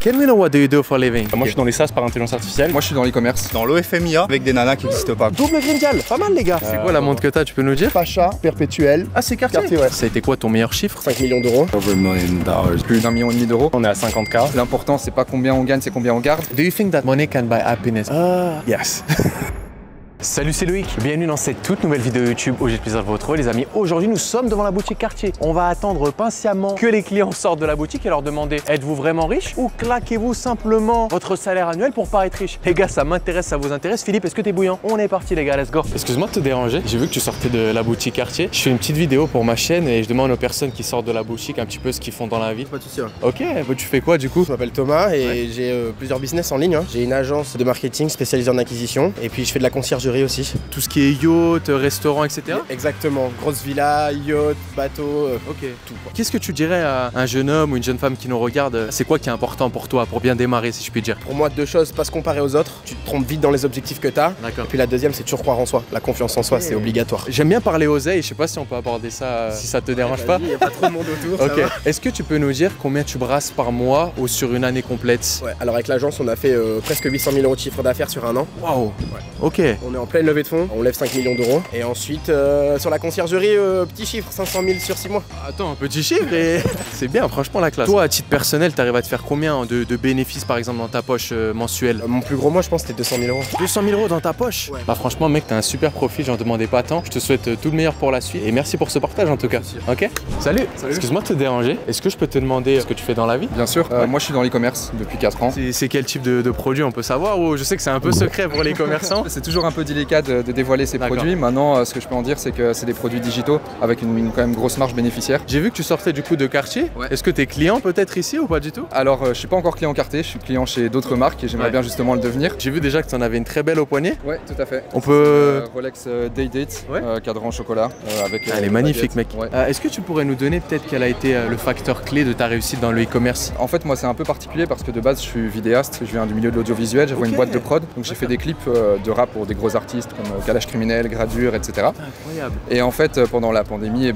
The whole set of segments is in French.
Can we know what do you do for a living? Moi je suis dans les SaaS par intelligence artificielle. Moi je suis dans l'e-commerce. Dans l'OFMIA avec des nanas qui n'existent pas. Double Grindial, pas mal les gars. C'est quoi la montre que t'as, tu peux nous dire? Pacha, perpétuel. Ah c'est Cartier, ouais. Ça a été quoi ton meilleur chiffre? 5 millions d'euros. Plus d'1,5 million d'euros. On est à 50K. L'important c'est pas combien on gagne, c'est combien on garde. Do you think that money can buy happiness? Yes. Salut, c'est Loïc, bienvenue dans cette toute nouvelle vidéo YouTube où j'ai le plaisir de vous retrouver les amis. Aujourd'hui nous sommes devant la boutique Cartier. On va attendre patiemment que les clients sortent de la boutique et leur demander: êtes-vous vraiment riche ou claquez-vous simplement votre salaire annuel pour paraître riche? Les gars, ça m'intéresse, ça vous intéresse? Philippe, est-ce que t'es bouillant? On est parti les gars, let's go. Excuse-moi de te déranger, j'ai vu que tu sortais de la boutique Cartier. Je fais une petite vidéo pour ma chaîne et je demande aux personnes qui sortent de la boutique un petit peu ce qu'ils font dans la vie. Pas de soucis. Ouais. Ok, bah, tu fais quoi du coup? Je m'appelle Thomas et j'ai plusieurs business en ligne. J'ai une agence de marketing spécialisée en acquisition et puis je fais de la conciergerie aussi. Tout ce qui est yacht, restaurant, etc. Exactement, grosse villa, yacht, bateau, ok, tout quoi. Qu'est-ce que tu dirais à un jeune homme ou une jeune femme qui nous regarde? C'est quoi qui est important pour toi pour bien démarrer, si je puis dire? Pour moi, deux choses, pas se comparer aux autres. Tu te trompes vite dans les objectifs que tu as. D'accord. Et puis la deuxième, c'est toujours croire en soi. La confiance en soi, c'est obligatoire. J'aime bien parler oseille, je sais pas si on peut aborder ça si ça te dérange pas. Il n'y a pas trop de monde autour. Ok. Est-ce que tu peux nous dire combien tu brasses par mois ou sur une année complète? Ouais, alors avec l'agence, on a fait presque 800 000 euros de chiffre d'affaires sur un an. Waouh. Ok. On est en pleine levée de fonds, on lève 5 millions d'euros. Et ensuite, sur la conciergerie, petit chiffre, 500 000 sur 6 mois. Attends, un petit chiffre et c'est bien, franchement la classe. Toi, à titre personnel, t'arrives à te faire combien de bénéfices par exemple dans ta poche mensuelle? Mon plus gros mois, je pense, c'était 200 000 euros. 200 000 euros dans ta poche? Ouais. Bah franchement mec, t'as un super profil, j'en demandais pas tant. Je te souhaite tout le meilleur pour la suite et merci pour ce partage en tout cas. Ok. Salut. Excuse-moi de te déranger. Est-ce que je peux te demander ce que tu fais dans la vie? Bien sûr, moi je suis dans l'e-commerce depuis 4 ans. C'est quel type de produit on peut savoir, ou je sais que c'est un peu secret pour les commerçants? C'est toujours un peu délicat de dévoiler ces produits. Maintenant, ce que je peux en dire, c'est que c'est des produits digitaux avec une quand même grosse marge bénéficiaire. J'ai vu que tu sortais du coup de Cartier. Ouais. Est-ce que tu es client peut-être ici ou pas du tout? Alors, je suis pas encore client Cartier, je suis client chez d'autres marques et j'aimerais bien justement le devenir. J'ai vu déjà que tu en avais une très belle au poignet. Ouais, tout à fait. On peut... Rolex Day Date, Ouais. cadran en chocolat avec. Elle est magnifique mec. Ouais. Est-ce que tu pourrais nous donner peut-être quel a été le facteur clé de ta réussite dans le e-commerce? En fait, moi, c'est un peu particulier parce que de base, je suis vidéaste, je viens du milieu de l'audiovisuel, j'avais une boîte de prod, donc j'ai fait des clips de rap pour des gros artistes comme Kalash Criminel, Gradure, etc. Incroyable. Et en fait, pendant la pandémie,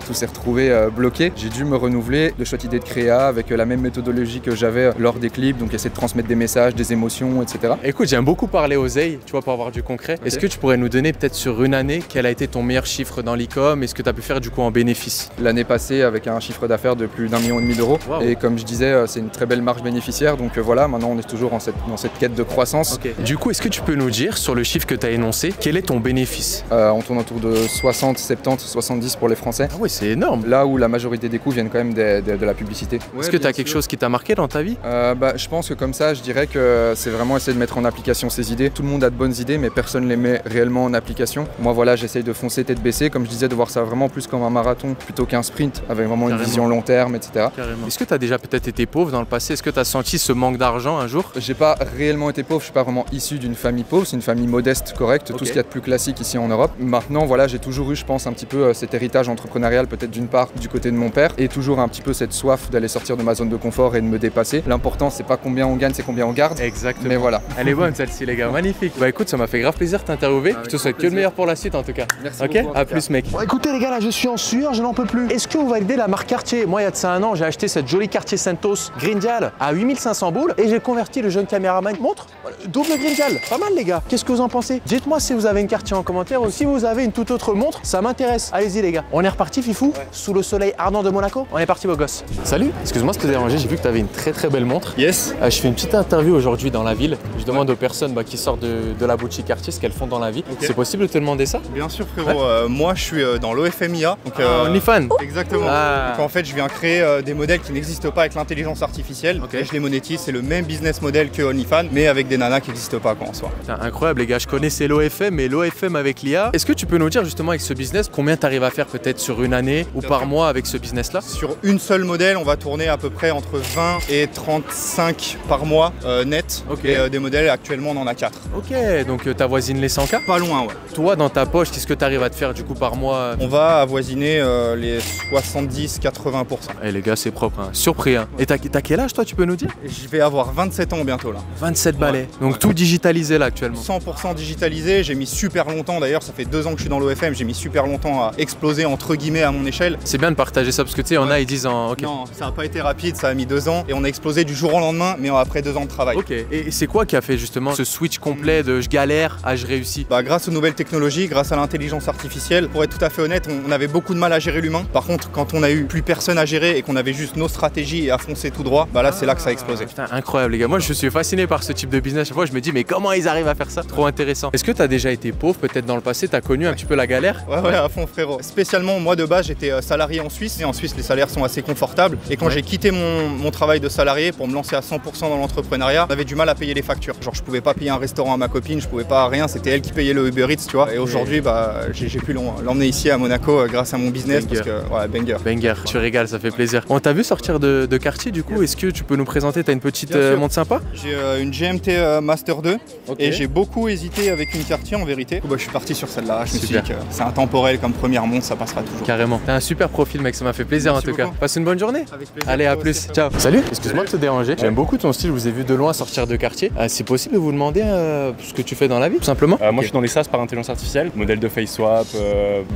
tout s'est retrouvé bloqué. J'ai dû me renouveler, de chouette idée de créa avec la même méthodologie que j'avais lors des clips, donc essayer de transmettre des messages, des émotions, etc. Écoute, j'aime beaucoup parler oseille, tu vois, pour avoir du concret. Okay. Est-ce que tu pourrais nous donner peut-être sur une année quel a été ton meilleur chiffre dans l'e-com et ce que tu as pu faire du coup en bénéfice? L'année passée, avec un chiffre d'affaires de plus d'1,5 million d'euros. Wow. Et comme je disais, c'est une très belle marge bénéficiaire. Donc voilà, maintenant on est toujours dans cette quête de croissance. Okay. Du coup, est-ce que tu peux nous dire sur le chiffre que tu as énoncé, quel est ton bénéfice? On tourne autour de 60, 70, 70 pour les Français. Ah ouais, c'est énorme. Là où la majorité des coûts viennent quand même de la publicité. Est-ce que tu as quelque chose qui t'a marqué dans ta vie? Je pense que comme ça, je dirais que c'est vraiment essayer de mettre en application ses idées. Tout le monde a de bonnes idées, mais personne ne les met réellement en application. Moi, voilà, j'essaye de foncer tête baissée. Comme je disais, de voir ça vraiment plus comme un marathon plutôt qu'un sprint, avec vraiment une vision long terme, etc. Carrément. Est-ce que tu as déjà peut-être été pauvre dans le passé? Est-ce que tu as senti ce manque d'argent un jour? J'ai pas réellement été pauvre, je suis pas vraiment issu d'une famille pauvre, c'est une famille modeste, correcte, tout ce qu'il y a de plus classique ici en Europe. Maintenant, voilà, j'ai toujours eu, je pense, un petit peu cet héritage entrepreneurial, peut-être d'une part du côté de mon père, et toujours un petit peu cette soif d'aller sortir de ma zone de confort et de me dépasser. L'important, c'est pas combien on gagne, c'est combien on garde. Exactement. Mais voilà. Elle est bonne celle-ci, les gars, magnifique. Bah écoute, ça m'a fait grave plaisir de t'interviewer. Je te souhaite que le meilleur pour la suite en tout cas. Merci ok, beaucoup, à plus mec. Bon, écoutez les gars, là je suis en sueur, je n'en peux plus. Est-ce que vous validez la marque Cartier? Moi il y a de ça un an, j'ai acheté cette jolie Cartier Santos Grindial à 8500 boules et j'ai converti le jeune caméraman. Montre, double Grindial, pas mal les gars. Qu'est-ce que vous en pensez? Dites-moi si vous avez une Cartier en commentaire ou si vous avez une toute autre montre, ça m'intéresse. Allez-y les gars. On est reparti Fifou, sous le soleil ardent de Monaco. On est parti beau gosse. Salut, excuse-moi de te déranger, j'ai vu que tu avais une très belle montre. Yes. Je fais une petite interview aujourd'hui dans la ville. Je demande aux personnes qui sortent de la boutique Cartier ce qu'elles font dans la vie. Okay. C'est possible de te demander ça? Bien sûr frérot, moi je suis dans l'OFMIA. OnlyFans. Exactement. Ah. Donc en fait je viens créer des modèles qui n'existent pas avec l'intelligence artificielle. Okay. Et je les monétise, c'est le même business model que OnlyFans, mais avec des nanas qui n'existent pas en soi. Putain, incroyable les gars, je connaissais l'OFM mais l'OFM avec l'IA. Est-ce que tu peux nous dire justement avec ce business combien tu arrives à faire peut-être sur une année ou par mois avec ce business là? Sur une seule modèle, on va tourner à peu près entre 20 et 35 par mois net. Okay. Et des modèles actuellement on en a 4. Ok, donc t'avoisines les 100K? Pas loin ouais. Toi dans ta poche, qu'est-ce que tu arrives à te faire du coup par mois? On va avoisiner les 70-80%. Eh les gars c'est propre, hein. Surpris hein. Et t'as quel âge toi, tu peux nous dire? Je vais avoir 27 ans bientôt là. 27 balais, donc tout digitalisé là actuellement. 100% digitalisé, j'ai mis super longtemps, d'ailleurs ça fait 2 ans que je suis dans l'OFM, j'ai mis super longtemps à exploser entre guillemets à mon échelle. C'est bien de partager ça parce que tu sais, on a ils disent en... Okay. Non, ça n'a pas été rapide, ça a mis 2 ans et on a explosé du jour au lendemain, mais après 2 ans de travail. Ok, et c'est quoi qui a fait justement ce switch complet de je galère à je réussis? Bah, grâce aux nouvelles technologies, grâce à l'intelligence artificielle, pour être tout à fait honnête, on avait beaucoup de mal à gérer l'humain. Par contre, quand on a eu plus personne à gérer et qu'on avait juste nos stratégies et à foncer tout droit, bah là c'est là que ça a explosé. Putain, incroyable les gars, moi je suis fasciné par ce type de business. Chaque fois je me dis mais comment ils arrivent à faire ça? Trop intéressant. Est-ce que tu as déjà été pauvre peut-être dans le passé? Tu as connu un petit peu la galère? Ouais, à fond frérot. Spécialement moi de base j'étais salarié en Suisse et en Suisse les salaires sont assez confortables. Et quand j'ai quitté mon travail de salarié pour me lancer à 100% dans l'entrepreneuriat, j'avais du mal à payer les factures. Genre je pouvais pas payer un restaurant à ma copine, je pouvais pas rien, c'était elle qui payait le Uber Eats, tu vois. Et aujourd'hui bah j'ai pu l'emmener ici à Monaco grâce à mon business parce que ouais, banger. Banger, tu régales, ça fait plaisir. On t'a vu sortir de quartier du coup, est-ce que tu peux nous présenter? T'as une petite montre sympa? J'ai une GMT Master 2 et j'ai beaucoup hésité avec une quartier en vérité. Du coup, bah, je suis parti sur celle-là, je me suis dit que c'est intemporel comme première montre, ça passera toujours. Carrément. T'as un super profil mec, ça m'a fait plaisir. Merci en tout beaucoup. Cas. Passe une bonne journée. Avec plaisir. Allez, à plus. Ciao. Salut, excuse-moi de te déranger. J'aime beaucoup ton style, je vous ai vu de loin sortir de quartier. C'est possible de vous demander ce que tu fais dans la vie, tout simplement? Moi je suis dans les SaaS par intelligence artificielle, modèle de face swap,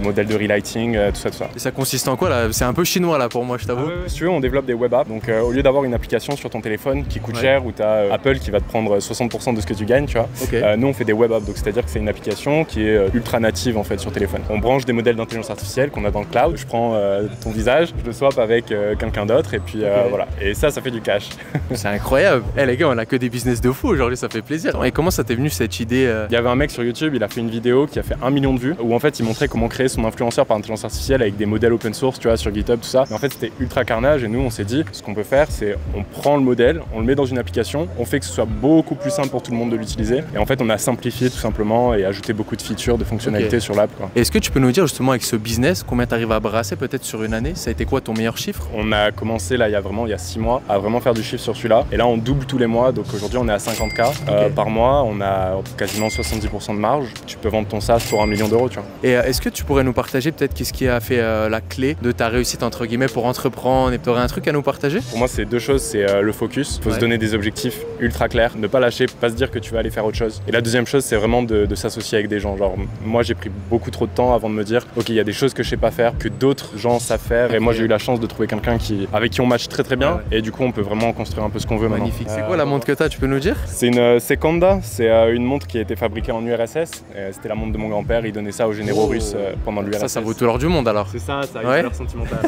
modèle de relighting, tout ça. Et ça consiste en quoi là? C'est un peu chinois là pour moi, je t'avoue. Si tu veux, on développe des web apps. Donc au lieu d'avoir une application sur ton téléphone qui coûte cher, où tu as Apple qui va te prendre 60% de ce que tu gagnes, tu vois. Nous on fait des web apps, donc c'est-à-dire que c'est une application qui est ultra native en fait sur téléphone. On branche des modèles d'intelligence artificielle qu'on a dans le cloud. Je prends ton visage, je le swap avec quelqu'un d'autre et puis voilà. Et ça fait du cash. C'est incroyable. Les gars, on a que des business de fou aujourd'hui, ça fait plaisir. Et comment ça t'est venu cette idée? Il y avait un mec sur YouTube, il a fait une vidéo qui a fait 1 million de vues où en fait il montrait comment créer son influenceur par intelligence artificielle avec des modèles open source, tu vois, sur GitHub, tout ça. Mais en fait c'était ultra carnage et nous on s'est dit ce qu'on peut faire c'est on prend le modèle, on le met dans une application, on fait que ce soit beaucoup plus simple pour tout le monde de l'utiliser et en fait on a simplifié tout simplement et ajouté beaucoup de features, de fonctionnalités sur l'app. Est-ce que tu peux nous dire justement avec ce business combien tu arrives à brasser peut-être sur une année? Ça a été quoi ton meilleur chiffre? On a commencé là il y a 6 mois à vraiment faire du chiffre sur celui-là et là on double tous les mois, donc aujourd'hui on est à 50K par mois, on a quasiment 70% de marge. Tu peux vendre ton SaaS pour 1 million d'euros, tu vois. Et est-ce que tu pourrais nous partager peut-être qu'est-ce qui a fait la clé de ta réussite entre guillemets pour entreprendre? Et tu aurais un truc à nous partager? Pour moi c'est 2 choses, c'est le focus, il faut se donner des objectifs ultra clairs, ne pas lâcher, pas se dire que tu vas aller faire autre chose. Et la deuxième chose c'est vraiment de s'associer avec des gens, genre moi j'ai pris beaucoup trop de temps avant de me dire ok il y a des choses que je sais pas faire, que d'autres gens savent faire et moi j'ai eu la chance de trouver quelqu'un avec qui on match très bien et du coup on peut vraiment construire un peu ce qu'on veut. Magnifique. Maintenant. C'est quoi la montre que tu as, tu peux nous dire? C'est une Seconda, c'est une montre qui a été fabriquée en URSS, c'était la montre de mon grand-père, il donnait ça aux généraux russes pendant l'URSS. Ça vaut tout l'or du monde alors? C'est ça a une valeur sentimentale.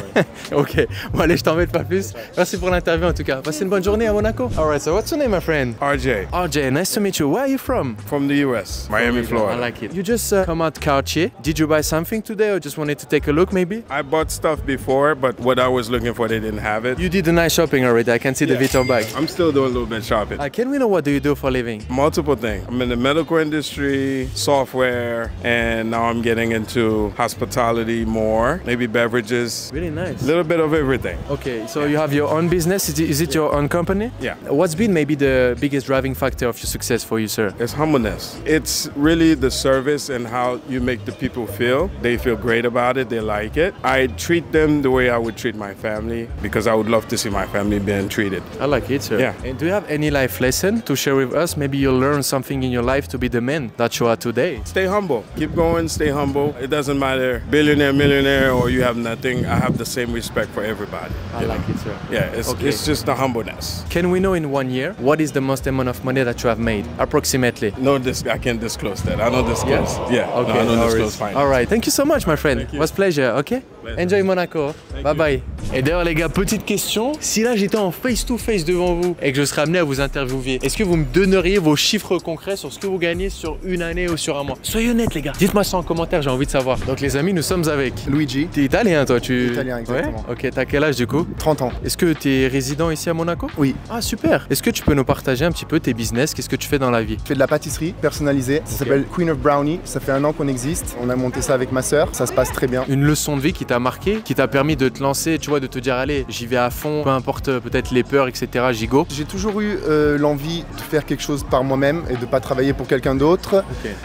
Ok, bon allez je t'embête pas plus. Merci pour l'interview en tout cas. Passez une bonne journée à Monaco. Alright, so what's your name my friend? RJ. RJ, nice to meet you. Where are you from? From the US, Miami, Florida. I like it. You just come out Cartier. Did you buy something today or just wanted to take a look maybe? I bought stuff before, but what I was looking for, they didn't have it. You did a nice shopping already. I can see the Vuitton bag. I'm still doing a little bit shopping. Can we know what do you do for a living? Multiple things. I'm in the medical industry, software, and now I'm getting into hospitality more, maybe beverages. Really nice. A little bit of everything. Okay, so you have your own business. Is it your own company? Yeah. What's been maybe the biggest driving factor of your success for you, sir? It's humbleness. It's really the service and how you make the people feel. They feel great about it. They like it. I treat them the way I would treat my family because I would love to see my family being treated. I like it, sir. Yeah. And do you have any life lesson to share with us? Maybe you'll learn something in your life to be the man that you are today. Stay humble. Keep going. Stay humble. It doesn't matter billionaire, millionaire, or you have nothing. I have the same respect for everybody. I like it, sir. Yeah, it's just the humbleness. Can we know in 1 year what is the most amount of money that you have made approximately? No, I can't disclose that. I don't disclose. Yeah. Okay. No, I don't No disclose worries. finance. All right. Thank you so much, my friend. It was pleasure. Okay. Enjoy Monaco. Bye bye. Et d'ailleurs les gars, petite question, si là j'étais en face to face devant vous et que je serais amené à vous interviewer, est-ce que vous me donneriez vos chiffres concrets sur ce que vous gagnez sur une année ou sur un mois? Soyez honnêtes les gars, dites-moi ça en commentaire, j'ai envie de savoir. Donc les amis, nous sommes avec Luigi. T'es italien toi, Italien, exactement. Ouais. Ok, t'as quel âge du coup? 30 ans. Est-ce que t'es résident ici à Monaco? Oui. Ah super. Est-ce que tu peux nous partager un petit peu tes business? Qu'est-ce que tu fais dans la vie? Je fais de la pâtisserie personnalisée. Ça s'appelle Queen of Brownie. Ça fait 1 an qu'on existe. On a monté ça avec ma sœur. Ça se passe très bien. Une leçon de vie qui t'a marqué, qui t'a permis de te lancer, tu vois, de te dire allez, j'y vais à fond, peu importe peut-être les peurs, etc. J'y go. J'ai toujours eu l'envie de faire quelque chose par moi-même et de pas travailler pour quelqu'un d'autre.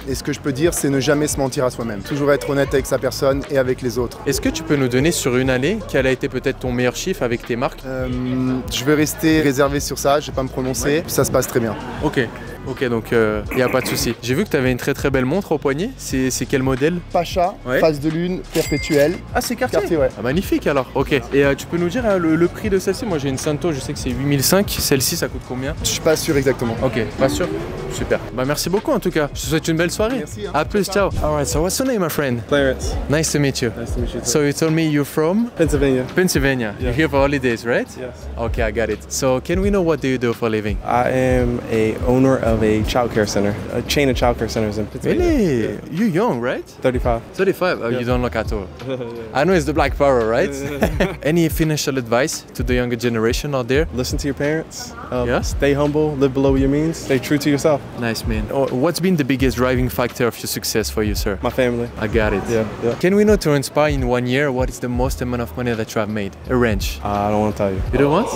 Et ce que je peux dire, c'est ne jamais se mentir à soi-même. Toujours être honnête avec sa personne et avec les autres. Est-ce que tu peux nous donner sur une année quel a été peut-être ton meilleur chiffre avec tes marques? Je vais rester réservé sur ça. Je vais pas me prononcer. Ça se passe très bien. Ok. Ok, donc il n'y a pas de souci. J'ai vu que tu avais une très très belle montre au poignet. C'est quel modèle? Pacha, Ouais. phase de lune, perpétuelle. Ah, c'est Cartier. Cartier, ouais. Ah, magnifique alors. Ok. Et tu peux nous dire le prix de celle-ci? Moi j'ai une Santo, je sais que c'est 8005. Celle-ci, ça coûte combien? Je suis pas sûr exactement. Ok, pas sûr. Super. Bah merci beaucoup en tout cas. Je te souhaite une belle soirée. Merci, hein. À plus, ciao. Alright, so what's your name, my friend? Clarence. Nice to meet you. Nice to meet you. So you told me you're from Pennsylvania. Pennsylvania. Yeah. You're here for holidays, right? Yes. Okay, I got it. So can we know what do you do for a living? I am a owner of a childcare center, a chain of childcare centers in Pennsylvania. Really? You're young, right? 35. 35? Oh, Yeah. you don't look at all. I know it's the Black Power, right? Any financial advice to the younger generation out there? Listen to your parents. Yeah. Stay humble, live below your means, stay true to yourself. Nice, man. Oh, what's been the biggest driving factor of your success for you, sir? My family. I got it. Yeah, yeah. Can we know to inspire in 1 year what is the most amount of money that you have made? A range. I don't want to tell you. You don't want?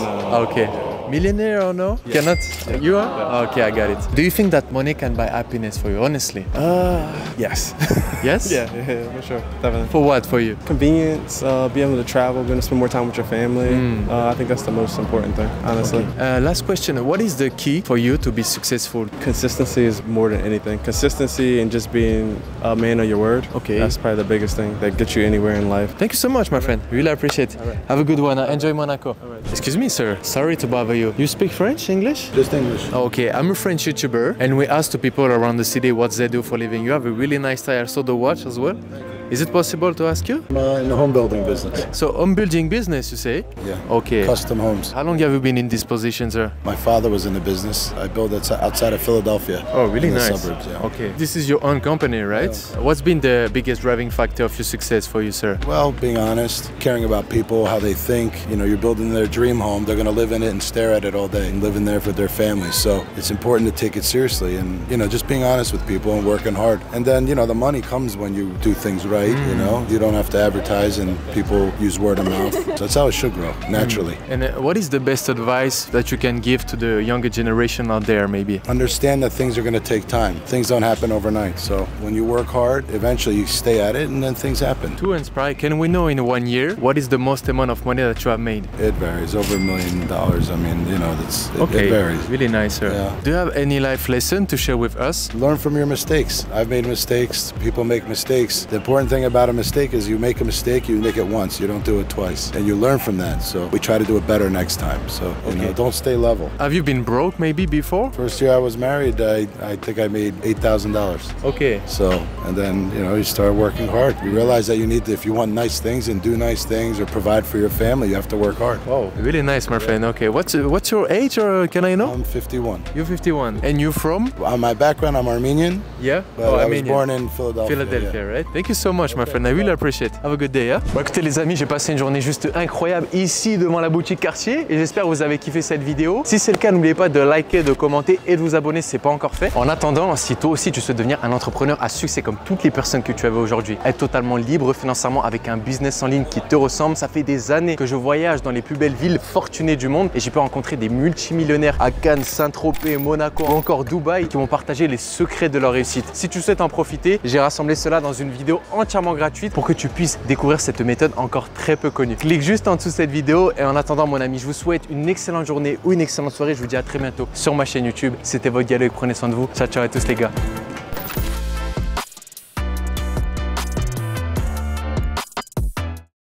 Okay. Millionaire or no? Cannot? You are? Okay, I got it. Do you think that money can buy happiness for you, honestly? Yes. Yes? yeah, for sure. Definitely. For what for you? Convenience, be able to travel, being able to spend more time with your family. I think that's the most important thing, honestly. Last question. What is the key for you to be successful? Consistency is more than anything. Consistency and just being a man of your word. Okay. That's probably the biggest thing that gets you anywhere in life. Thank you so much, my friend. Really appreciate it. Have a good one. Enjoy Monaco. Excuse me, sir. Sorry to bother you. You speak French, English? Just English. Okay, I'm a French YouTuber and we ask the people around the city what they do for a living. You have a really nice tie. I saw the watch as well. Is it possible to ask you? In the home building business. So, home building business, you say? Yeah. Okay. Custom homes. How long have you been in this position, sir? My father was in the business. I built outside of Philadelphia. Oh, really in the nice. suburbs, yeah. Okay. This is your own company, right? Yeah. What's been the biggest driving factor of your success for you, sir? Well, being honest, caring about people, how they think. You know, you're building their dream home. They're going to live in it and stare at it all day and live in there for their families. So it's important to take it seriously and, you know, just being honest with people and working hard. And then, you know, the money comes when you do things right, you know. You don't have to advertise and people use word of mouth. So that's how it should grow, naturally. And what is the best advice that you can give to the younger generation out there, maybe? Understand that things are going to take time. Things don't happen overnight. So when you work hard, eventually you stay at it and then things happen. To inspire, can we know in 1 year what is the most amount of money that you have made? It varies, over $1 million. I mean, you know, it varies. Really nice, sir. Yeah. Do you have any life lesson to share with us? Learn from your mistakes. I've made mistakes. People make mistakes. The important thing about a mistake is you make a mistake, you make it once, you don't do it twice. And you learn from that. So we try to do it better next time. So, you know, don't stay level. Have you been broke maybe before? First year I was married, I think I made $8,000. Okay. So, and then, you know, you start working hard. You realize that you need to, if you want nice things and do nice things or provide for your family, you have to work hard. Wow, really nice, my friend. Okay, what's your age, or can I know? I'm 51. You're 51. And you from? On my background, I'm Armenian. Yeah. But I was born in Philadelphia. Philadelphia, right? Thank you so much, my friend. I really appreciate it. Have a good day, yeah? Bon, écoutez les amis, j'ai passé une journée juste incroyable ici devant la boutique Cartier et j'espère que vous avez kiffé cette vidéo. Si c'est le cas, n'oubliez pas de liker, de commenter et de vous abonner si ce n'est pas encore fait. En attendant, si toi aussi tu souhaites devenir un entrepreneur à succès comme toutes les personnes que tu avais aujourd'hui, être totalement libre financièrement avec un business en ligne qui te ressemble, ça fait des années que je voyage dans les plus belles villes fortunées du monde et j'ai pu rencontrer des multimillionnaires à Cannes, Saint-Tropez, Monaco ou encore Dubaï qui m'ont partagé les secrets de leur réussite. Si tu souhaites en profiter, j'ai rassemblé cela dans une vidéo entièrement gratuite pour que tu puisses découvrir cette méthode encore très peu connue. Clique juste en dessous de cette vidéo et en attendant mon ami, je vous souhaite une excellente journée ou une excellente soirée. Je vous dis à très bientôt sur ma chaîne YouTube. C'était votre Dialogue, prenez soin de vous. Ciao ciao à tous les gars.